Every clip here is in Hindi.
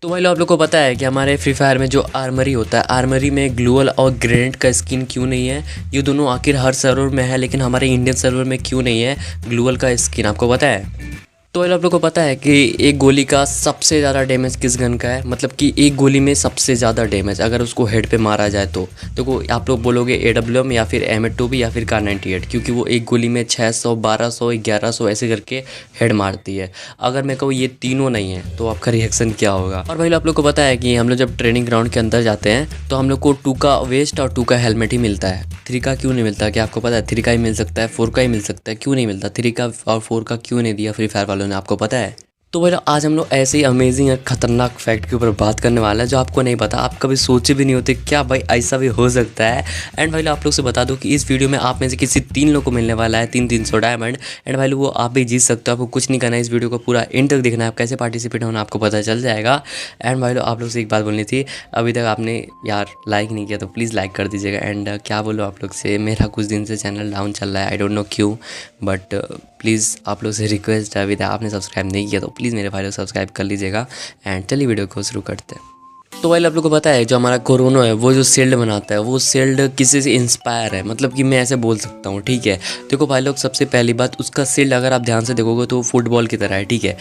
तो भाई लोग आप लोग को पता है कि हमारे फ्री फायर में जो आर्मरी होता है, आर्मरी में ग्लूअल और ग्रेनेड का स्किन क्यों नहीं है। ये दोनों आखिर हर सर्वर में है, लेकिन हमारे इंडियन सर्वर में क्यों नहीं है ग्लूअल का स्किन, आपको पता है। तो भाई लोग आप लोग को पता है कि एक गोली का सबसे ज़्यादा डैमेज किस गन का है, मतलब कि एक गोली में सबसे ज़्यादा डैमेज अगर उसको हेड पे मारा जाए तो देखो आप लोग बोलोगे AWM या फिर M8 या फिर Kar98, क्योंकि वो एक गोली में 600, 1200, 1100 ऐसे करके हेड मारती है। अगर मैं कहूँ ये तीनों नहीं है तो आपका रिएक्शन क्या होगा। और भाई लोग आप लोग को पता है कि हम लोग जब ट्रेनिंग ग्राउंड के अंदर जाते हैं तो हम लोग को 2 का वेस्ट और 2 का हेलमेट ही मिलता है। 3 का क्यों नहीं मिलता, क्या आपको पता है? 3 का ही मिल सकता है, 4 का ही मिल सकता है, क्यों नहीं मिलता? 3 का और 4 का क्यों नहीं दिया फ्री फायर वालों ने, आपको पता है? तो भाई आज हम लोग ऐसे ही अमेजिंग और खतरनाक फैक्ट के ऊपर बात करने वाला है जो आपको नहीं पता, आप कभी सोचे भी नहीं होते क्या भाई ऐसा भी हो सकता है। एंड भाई आप लोग से बता दूं कि इस वीडियो में आप में से किसी 3 लोग को मिलने वाला है 300 डायमंड। एंड भाई वो आप भी जीत सकते हो, आपको कुछ नहीं करना है, इस वीडियो को पूरा एंड तक देखना है, आप कैसे पार्टिसिपेट होना आपको पता चल जाएगा। एंड भाई आप लोग से एक बात बोलनी थी, अभी तक आपने यार लाइक नहीं किया तो प्लीज़ लाइक कर दीजिएगा। एंड क्या बोलो आप लोग से, मेरा कुछ दिन से चैनल डाउन चल रहा है, आई डोंट नो क्यों, बट प्लीज़ आप लोग से रिक्वेस्ट है, अभी तक आपने सब्सक्राइब नहीं किया तो प्लीज़ मेरे भाई लोग सब्सक्राइब कर लीजिएगा। एंड चलिए वीडियो को शुरू करते हैं। तो भाई आप लोग को पता है जो हमारा कोरोना है वो जो शील्ड बनाता है वो शील्ड किसी से इंस्पायर है, मतलब कि मैं ऐसे बोल सकता हूँ, ठीक है। देखो भाई लोग सबसे पहली बात, उसका शील्ड अगर आप ध्यान से देखोगे तो फुटबॉल की तरह है, ठीक है।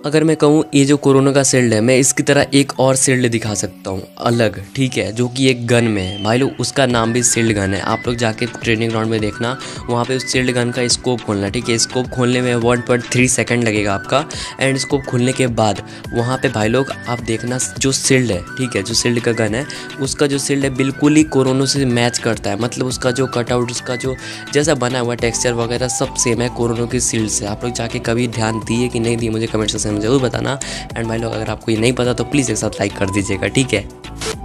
अगर मैं कहूँ ये जो कोरोना का शील्ड है, मैं इसकी तरह एक और शील्ड दिखा सकता हूँ अलग, ठीक है, जो कि एक गन में है। भाई लोग उसका नाम भी शील्ड गन है, आप लोग जाके ट्रेनिंग ग्राउंड में देखना, वहाँ पे उस शील्ड गन का स्कोप खोलना, ठीक है। स्कोप खोलने में 1.3 सेकंड लगेगा आपका। एंड स्कोप खोलने के बाद वहाँ पे भाई लोग आप देखना जो शील्ड है, ठीक है, जो शील्ड का गन है उसका जो शील्ड है बिल्कुल ही कोरोना से मैच करता है, मतलब उसका जो कटआउट, उसका जो जैसा बना हुआ टेक्सचर वगैरह सब सेम है कोरोना की शील्ड से। आप लोग जाके कभी ध्यान दिए कि नहीं दिए मुझे कमेंट सेक्शन में ज़रूर बताना। एंड भाई लोग अगर आपको ये नहीं पता तो प्लीज़ एक साथ लाइक कर दीजिएगा, ठीक है।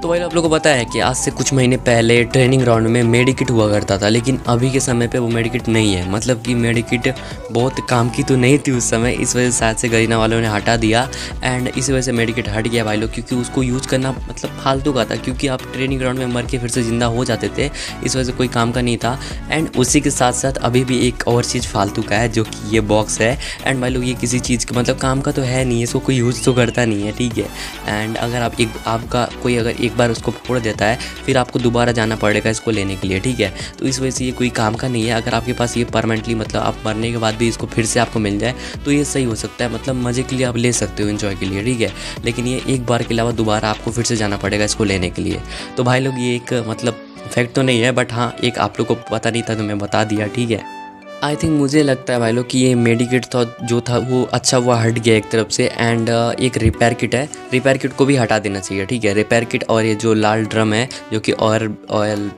तो भाई आप लोगों को पता है कि आज से कुछ महीने पहले ट्रेनिंग ग्राउंड में मेडिकिट हुआ करता था, लेकिन अभी के समय पे वो मेडिकिट नहीं है, मतलब कि मेडिकिट बहुत काम की तो नहीं थी उस समय, इस वजह से शायद से गरीना वालों ने हटा दिया। एंड इस वजह से मेडिकिट हट गया भाई लोग, क्योंकि उसको यूज़ करना मतलब फालतू का था, क्योंकि आप ट्रेनिंग ग्राउंड में मर के फिर से ज़िंदा हो जाते थे, इस वजह से कोई काम का नहीं था। एंड उसी के साथ साथ अभी भी एक और चीज़ फालतू का है जो कि ये बॉक्स है। एंड भाई लोग ये किसी चीज़ का मतलब काम का तो है नहीं, इसको कोई यूज़ तो करता नहीं है, ठीक है। एंड अगर आप आपका कोई अगर एक बार उसको फोड़ देता है फिर आपको दोबारा जाना पड़ेगा इसको लेने के लिए, ठीक है। तो इस वजह से ये कोई काम का नहीं है। अगर आपके पास ये परमानेंटली मतलब आप मरने के बाद भी इसको फिर से आपको मिल जाए तो ये सही हो सकता है, मतलब मज़े के लिए आप ले सकते हो, एंजॉय के लिए, ठीक है। लेकिन ये एक बार के अलावा दोबारा आपको फिर से जाना पड़ेगा इसको लेने के लिए। तो भाई लोग ये एक मतलब फैक्ट तो नहीं है, बट हाँ एक आप लोग को पता नहीं था तो मैं बता दिया, ठीक है। आई थिंक मुझे लगता है भाई लोग कि ये मेडिकिट था जो था वो अच्छा हुआ हट गया एक तरफ से। एंड एक रिपेयर किट है, रिपेयर किट को भी हटा देना चाहिए, ठीक है। रिपेयर किट और ये जो लाल ड्रम है जो कि ऑयल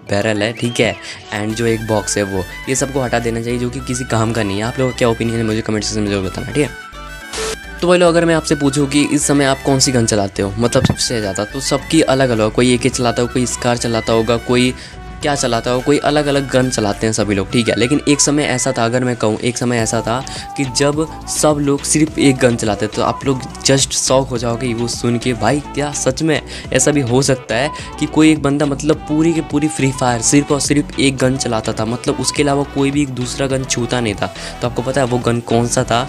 बैरल है, ठीक है। एंड जो एक बॉक्स है वो, ये सबको हटा देना चाहिए जो कि किसी काम का नहीं है। आप लोगों का क्या ओपिनियन है मुझे कमेंट सेक्शन में जरूर बताना, ठीक है। तो भाई लोग अगर मैं आपसे पूछूं कि इस समय आप कौन सी गन चलाते हो, मतलब सबसे ज़्यादा, तो सबकी अलग अलग, कोई AK चलाता होगा, कोई स्कार चलाता होगा, कोई क्या चलाता हो, कोई अलग अलग गन चलाते हैं सभी लोग, ठीक है। लेकिन एक समय ऐसा था, अगर मैं कहूँ एक समय ऐसा था कि जब सब लोग सिर्फ एक गन चलाते, तो आप लोग जस्ट शॉक हो जाओगे वो सुन के, भाई क्या सच में ऐसा भी हो सकता है कि कोई एक बंदा मतलब पूरी की पूरी फ्री फायर सिर्फ और सिर्फ एक गन चलाता था, मतलब उसके अलावा कोई भी दूसरा गन छूता नहीं था। तो आपको पता है वो गन कौन सा था?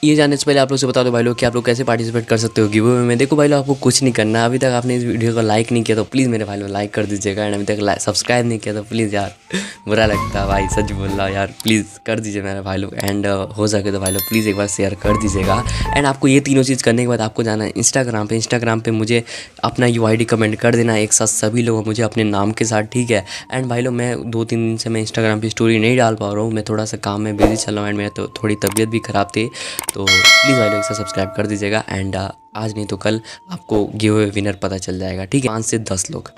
ये जानने से पहले आप लोग से बता दो भाई लोग कि आप लोग कैसे पार्टिसिपेट कर सकते हो गिव अवे में। देखो भाई लोग आपको कुछ नहीं करना, अभी तक आपने इस वीडियो को लाइक नहीं किया तो प्लीज़ मेरे भाई लोग लाइक कर दीजिएगा। एंड अभी तक सब्सक्राइब नहीं किया तो प्लीज़ यार बुरा लगता है भाई, सच बोल रहा यार, प्लीज़ कर दीजिए मेरे भाई लोग। एंड हो सके तो भाई लोग प्लीज़ एक बार शेयर कर दीजिएगा। एंड आपको ये तीनों चीज़ करने के बाद आपको जाना है इंस्टाग्राम पे मुझे अपना UID कमेंट कर देना एक साथ सभी लोग मुझे अपने नाम के साथ, ठीक है। एंड भाई लोग मैं 2-3 दिन से मैं इंस्टाग्राम पे स्टोरी नहीं डाल पा रहा हूँ, मैं थोड़ा सा काम में बिजी चल रहा हूँ। एंड मेरा तो थोड़ी तबीयत भी ख़राब थी, तो प्लीज़ भाई लोग इसे सब्सक्राइब कर दीजिएगा। एंड आज नहीं तो कल आपको गिव अवे विनर पता चल जाएगा, ठीक है। 5 से 10 लोग।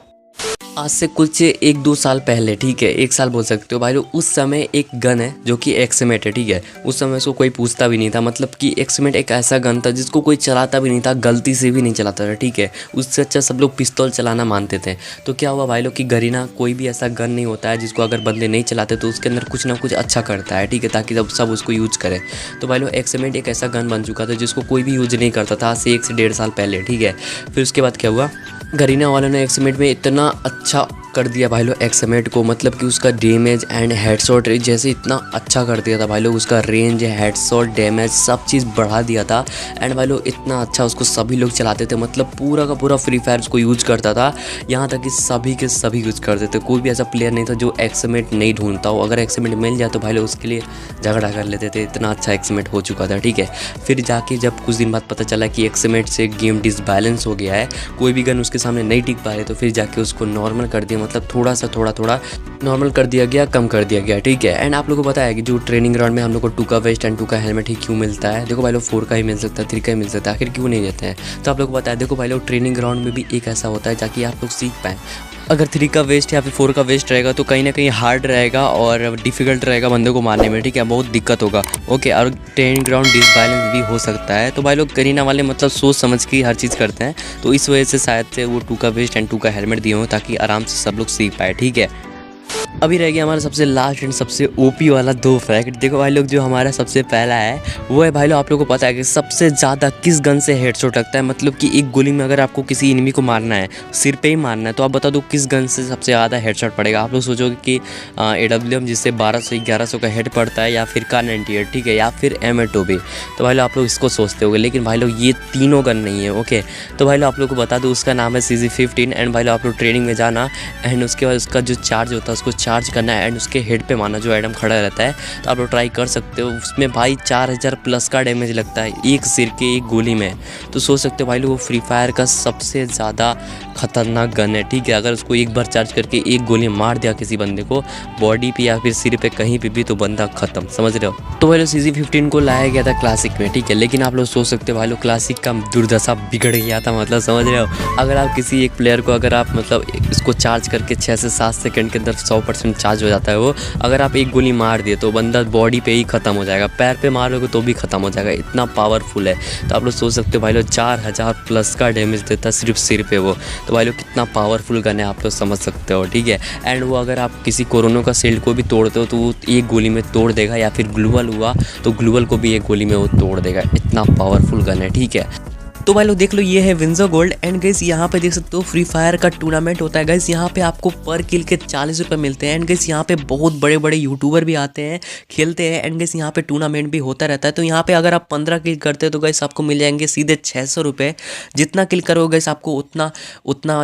आज से कुछ 1-2 साल पहले, ठीक है, 1 साल बोल सकते हो भाई लोग, उस समय एक गन है जो कि एक्समेट है, ठीक है। उस समय उसको कोई पूछता भी नहीं था, मतलब कि एक्समेट एक ऐसा गन था जिसको कोई चलाता भी नहीं था, गलती से भी नहीं चलाता था, ठीक है। उससे अच्छा सब लोग पिस्तौल चलाना मानते थे। तो क्या हुआ भाई लोग कि गरीना कोई भी ऐसा गन नहीं होता है जिसको अगर बंदे नहीं चलाते तो उसके अंदर कुछ ना कुछ अच्छा करता है, ठीक है, ताकि जब सब उसको यूज करें। तो भाई लोग एक्समेट एक ऐसा गन बन चुका था जिसको कोई भी यूज नहीं करता था, आज से 1 से 1.5 साल पहले, ठीक है। फिर उसके बाद क्या हुआ, गरीना वालों ने एक्समेट में इतना अच्छा कर दिया भाई लोग एक्समेट को, मतलब कि उसका डैमेज एंड हेडशॉट जैसे इतना अच्छा कर दिया था भाई लोग, उसका रेंज, हेडशॉट, डैमेज सब चीज़ बढ़ा दिया था। एंड भाई लोग इतना अच्छा उसको सभी लोग चलाते थे, मतलब पूरा का पूरा फ्री फायर उसको यूज करता था, यहाँ तक कि सभी के सभी यूज करते थे। कोई भी ऐसा प्लेयर नहीं था जो एक्समेट नहीं ढूंढता हो, अगर एक्समेट मिल जाए तो भाई लोग उसके लिए झगड़ा कर लेते थे, इतना अच्छा एक्समेट हो चुका था। ठीक है, फिर जाके जब कुछ दिन बाद पता चला कि एक्समेट से गेम डिसबैलेंस हो गया है, कोई भी गन उसके सामने नहीं टिक पा रहे, तो फिर जाके उसको नॉर्मल कर दिया, मतलब थोड़ा थोड़ा नॉर्मल कर दिया गया, कम कर दिया गया। ठीक है, एंड आप लोगों को पता है कि जो ट्रेनिंग ग्राउंड में हम लोग को 2 का वेस्ट एंड 2 का हेलमेट ही क्यों मिलता है? देखो भाई लोग 4 का ही मिल सकता है, 3 का ही मिल सकता है, आखिर क्यों नहीं देते हैं? तो आप लोग को पता है, देखो भाई लोग ट्रेनिंग ग्राउंड में भी एक ऐसा होता है ताकि आप लोग सीख पाएँ। अगर 3 का वेस्ट या फिर 4 का वेस्ट रहेगा तो कहीं ना कहीं हार्ड रहेगा और डिफ़िकल्ट रहेगा बंदे को मारने में। ठीक है, बहुत दिक्कत होगा। ओके, और ट्रेनिंग ग्राउंड डिसबैलेंस भी हो सकता है, तो भाई लोग करीना वाले मतलब सोच समझ के हर चीज़ करते हैं, तो इस वजह से शायद से वो 2 का वेस्ट एंड 2 का हेलमेट दिए हों ताकि आराम से सब लोग सीख पाए। ठीक है, अभी रह गया हमारा सबसे लास्ट एंड सबसे ओपी वाला 2 फैक्ट। देखो भाई लोग, जो हमारा सबसे पहला है वो है भाई लोग, आप लोगों को पता है कि सबसे ज़्यादा किस गन से हेडशॉट लगता है? मतलब कि एक गोली में अगर आपको किसी एनिमी को मारना है, सिर पे ही मारना है, तो आप बता दो किस गन से सबसे ज़्यादा हेडशॉट पड़ेगा? आप लोग सोचोगे कि AWM जिससे 1200-1100 का हेड पड़ता है, या फिर Kar98, ठीक है, या फिर M8OB। तो भाई लोग आप लोग इसको सोचते होगे, लेकिन भाई लोग ये तीनों गन नहीं है। ओके, तो भाई लोग आप लोग को बता दो, उसका नाम है CZ15। एंड भाई लोग आप लोग ट्रेनिंग में जाना, एंड उसके बाद उसका जो चार्ज होता है उसको चार्ज करना है, एंड उसके हेड पे मारना जो एडम खड़ा रहता है। तो आप लोग ट्राई कर सकते हो, उसमें भाई 4000 प्लस का डैमेज लगता है एक सिर के एक गोली में। तो सोच सकते हो भाई लोग, वो फ्री फायर का सबसे ज़्यादा खतरनाक गन है। ठीक है, अगर उसको एक बार चार्ज करके एक गोली मार दिया किसी बंदे को बॉडी पे या फिर सिर पे कहीं पे भी, तो बंदा खत्म, समझ रहे हो? तो भाई लोग CZ15 को लाया गया था क्लासिक में। ठीक है, लेकिन आप लोग सोच सकते हो भाई लोग, क्लासिक का दुर्दशा बिगड़ गया था, मतलब समझ रहे हो? अगर आप किसी एक प्लेयर को, अगर आप मतलब इसको चार्ज करके 6 से 7 सेकंड के अंदर 100% चार्ज हो जाता है वो, अगर आप एक गोली मार दिए तो बंदा बॉडी पे ही ख़त्म हो जाएगा, पैर पे मारोगे तो भी ख़त्म हो जाएगा, इतना पावरफुल है। तो आप लोग सोच सकते हो भाई लोग, 4000 प्लस का डैमेज देता है सिर्फ सिर पे वो। तो भाई लोग कितना पावरफुल गन है, आप लोग समझ सकते हो। ठीक है, एंड वो अगर आप किसी कोरोना का शील्ड को भी तोड़ते हो तो वो एक गोली में तोड़ देगा, या फिर ग्लूवल हुआ तो ग्लूवल को भी एक गोली में वो तोड़ देगा, इतना पावरफुल गन है। ठीक है, तो भाई लोग देख लो, ये है विंजो गोल्ड। एंड गाइस यहाँ पे देख सकते हो फ्री फायर का टूर्नामेंट होता है गाइस, यहाँ पे आपको पर किल के 40 रुपये मिलते हैं। एंड गाइस यहाँ पे बहुत बड़े बड़े यूट्यूबर भी आते हैं, खेलते हैं। एंड गाइस यहाँ पे टूर्नामेंट भी होता रहता है। तो यहाँ पे अगर आप 15 किल करते हो तो गाइस आपको मिल जाएंगे सीधे 600 रुपये। जितना किल करोगे गाइस आपको उतना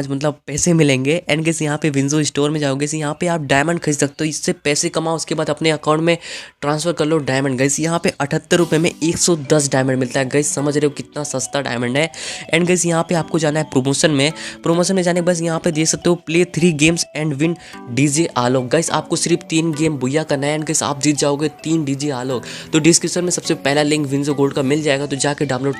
मतलब पैसे मिलेंगे। एंड गाइस यहाँ पे विंजो स्टोर में जाओगे, यहाँ पे आप डायमंड खरीद सकते हो, इससे पैसे कमाओ, उसके बाद अपने अकाउंट में ट्रांसफर कर लो डायमंड। गाइस यहाँ पे 78 रुपये में 110 डायमंड मिलता है। गाइस समझ रहे हो कितना सस्ता डायमंड है। एंड गाइस यहाँ पे आपको जाना है प्रोमोशन में जाने के बाद यहाँ पे देख सकते हो play 3 games and win DJ Alok. Guys आपको सिर्फ 3 गेम बुया करना है, एंड गाइस आप जीत जाओगे 3 डीजे आलोक। तो डिस्क्रिप्शन में सबसे पहला लिंक विंजो गोल्ड का मिल जाएगा, तो जाके डाउनलोड।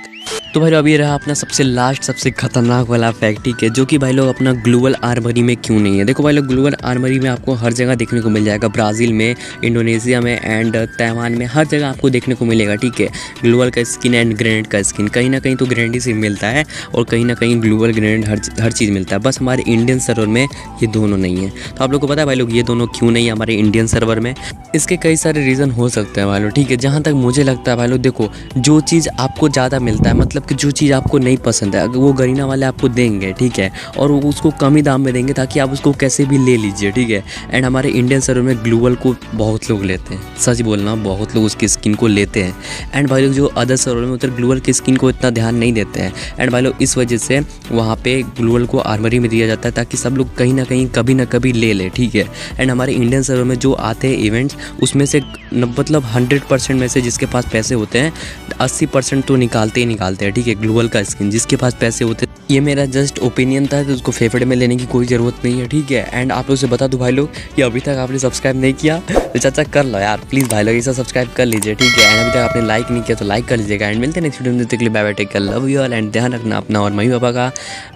तो भाई अभी रहा अपना सबसे लास्ट सबसे खतरनाक वाला फैक्ट। ठीक है, जो कि भाई लोग अपना ग्लोबल आर्मरी में क्यों नहीं है? देखो भाई लोग, ग्लोबल आर्मरी में आपको हर जगह देखने को मिल जाएगा, ब्राज़ील में, इंडोनेशिया में एंड ताइवान में, हर जगह आपको देखने को मिलेगा। ठीक है, ग्लोबल का स्किन एंड ग्रेनेड का स्किन, कहीं ना कहीं तो ग्रेनेड ही से मिलता है और कहीं ना कहीं ग्लोबल ग्रेनेड हर चीज़ मिलता है। बस हमारे इंडियन सर्वर में ये दोनों नहीं है। तो आप लोग को पता है भाई लोग, ये दोनों क्यों नहीं है हमारे इंडियन सर्वर में? इसके कई सारे रीज़न हो सकते हैं भाई लोग। ठीक है, जहाँ तक मुझे लगता है भाई लोग, देखो जो चीज़ आपको ज़्यादा मिलता है, मतलब कि जो चीज़ आपको नहीं पसंद है, अगर वो गरीना वाले आपको देंगे, ठीक है, और वो उसको कम ही दाम में देंगे ताकि आप उसको कैसे भी ले लीजिए। ठीक है, एंड हमारे इंडियन सर्वर में ग्लोबल को बहुत लोग लेते हैं, सच बोलना, बहुत लोग उसकी स्किन को लेते हैं। एंड भाई लोग जो अदर सर्वर में उधर ग्लोबल की स्किन को इतना ध्यान नहीं देते हैं। एंड भाई लोग इस वजह से वहाँ पे ग्लोबल को आर्मरी में दिया जाता है ताकि सब लोग कहीं ना कहीं कभी ना कभी ले ले। ठीक है, एंड हमारे इंडियन सर्वर में जो आते हैं इवेंट्स, उसमें से मतलब 100% में से जिसके पास पैसे होते हैं 80% तो निकालते ही निकालते हैं। ठीक है, ग्लोबल का स्किन जिसके पास पैसे होते हैं। ये मेरा जस्ट ओपिनियन था, तो उसको फेवरेट में लेने की कोई ज़रूरत नहीं है। ठीक है, एंड आप लोग से बता दूं भाई लोग, कि अभी तक आपने सब्सक्राइब नहीं किया तो चाचा कर लो यार, प्लीज़ भाई लोग इसे सब्सक्राइब कर लीजिए। ठीक है, एंड अभी तक आपने लाइक नहीं किया तो लाइक कर लीजिएगा। एंड मिलते हैं नेक्स्ट वीडियो में, तब तक के लिए bye bye, take care, love you all, and ध्यान रखना अपना और मम्मी पापा का।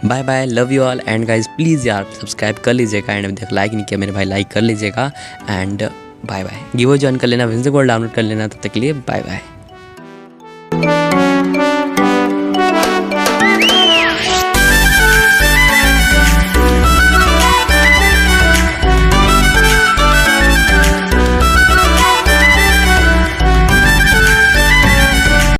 Bye bye, love you all, and guys please यार सब्सक्राइब कर लीजिएगा। एंड अभी तक लाइक नहीं किया मेरे भाई, लाइक कर लीजिएगा। And bye bye, give join कर लेना, विंजो गोल्ड डाउनलोड कर लेना। तब तक के लिए बाय बाय।